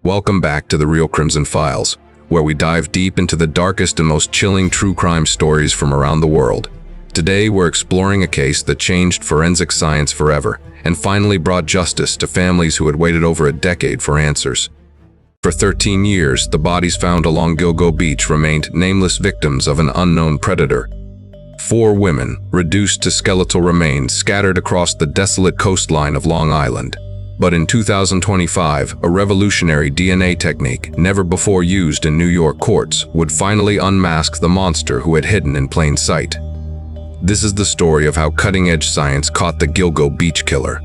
Welcome back to the Real Crimson Files, where we dive deep into the darkest and most chilling true crime stories from around the world. Today, we're exploring a case that changed forensic science forever and finally brought justice to families who had waited over a decade for answers. For 13 years, the bodies found along Gilgo Beach remained nameless victims of an unknown predator. 4 women, reduced to skeletal remains, scattered across the desolate coastline of Long Island. But in 2025, a revolutionary DNA technique, never before used in New York courts, would finally unmask the monster who had hidden in plain sight. This is the story of how cutting-edge science caught the Gilgo Beach Killer.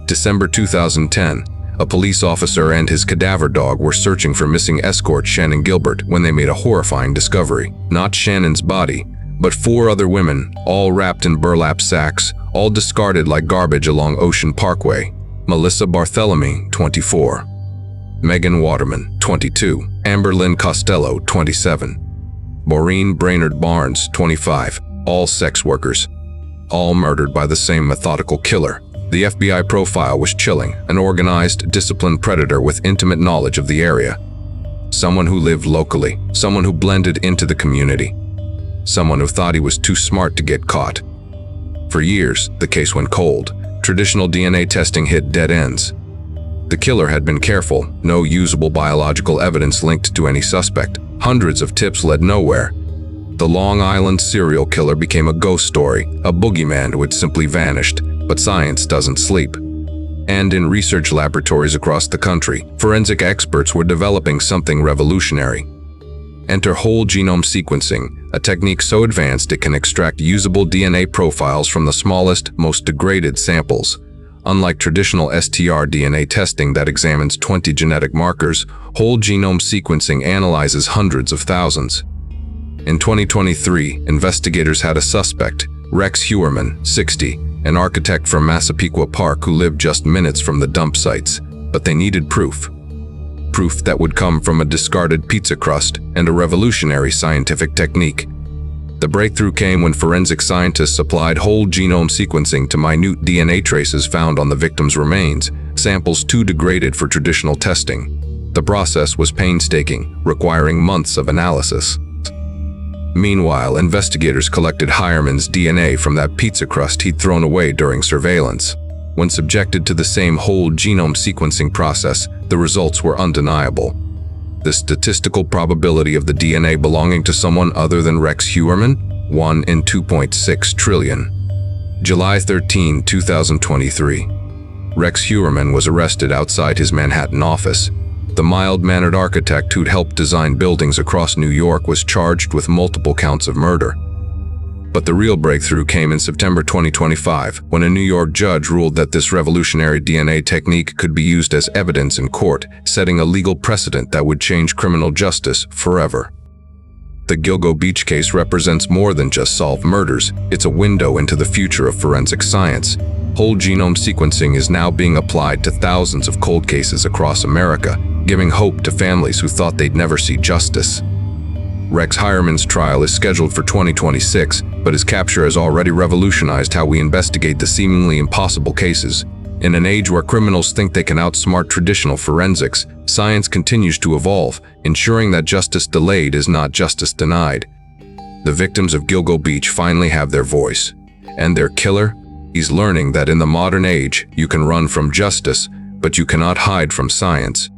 December 2010, a police officer and his cadaver dog were searching for missing escort Shannan Gilbert when they made a horrifying discovery. Not Shannan's body, but 4 other women, all wrapped in burlap sacks, all discarded like garbage along Ocean Parkway. Melissa Barthélemy, 24. Megan Waterman, 22. Amber Lynn Costello, 27. Maureen Brainerd Barnes, 25. All sex workers. All murdered by the same methodical killer. The FBI profile was chilling, an organized, disciplined predator with intimate knowledge of the area. Someone who lived locally, someone who blended into the community. Someone who thought he was too smart to get caught. For years, the case went cold. Traditional DNA testing hit dead ends. The killer had been careful, no usable biological evidence linked to any suspect. Hundreds of tips led nowhere. The Long Island serial killer became a ghost story, a boogeyman who had simply vanished. But science doesn't sleep. And in research laboratories across the country, forensic experts were developing something revolutionary. Enter whole genome sequencing, a technique so advanced it can extract usable DNA profiles from the smallest, most degraded samples. Unlike traditional STR-DNA testing that examines 20 genetic markers, whole genome sequencing analyzes hundreds of thousands. In 2023, investigators had a suspect, Rex Heuermann, 60, an architect from Massapequa Park who lived just minutes from the dump sites, but they needed proof. Proof that would come from a discarded pizza crust and a revolutionary scientific technique. The breakthrough came when forensic scientists applied whole genome sequencing to minute DNA traces found on the victim's remains, samples too degraded for traditional testing. The process was painstaking, requiring months of analysis. Meanwhile, investigators collected Heuermann's DNA from that pizza crust he'd thrown away during surveillance. When subjected to the same whole genome sequencing process, the results were undeniable. The statistical probability of the DNA belonging to someone other than Rex Heuermann? 1 in 2.6 trillion. July 13, 2023. Rex Heuermann was arrested outside his Manhattan office. The mild-mannered architect who'd helped design buildings across New York was charged with multiple counts of murder. But the real breakthrough came in September 2025, when a New York judge ruled that this revolutionary DNA technique could be used as evidence in court, setting a legal precedent that would change criminal justice forever. The Gilgo Beach case represents more than just solved murders. It's a window into the future of forensic science. Whole genome sequencing is now being applied to thousands of cold cases across America, giving hope to families who thought they'd never see justice. Rex Heuermann's trial is scheduled for 2026, but his capture has already revolutionized how we investigate the seemingly impossible cases. In an age where criminals think they can outsmart traditional forensics, science continues to evolve, ensuring that justice delayed is not justice denied. The victims of Gilgo Beach finally have their voice. And their killer? He's learning that in the modern age, you can run from justice, but you cannot hide from science.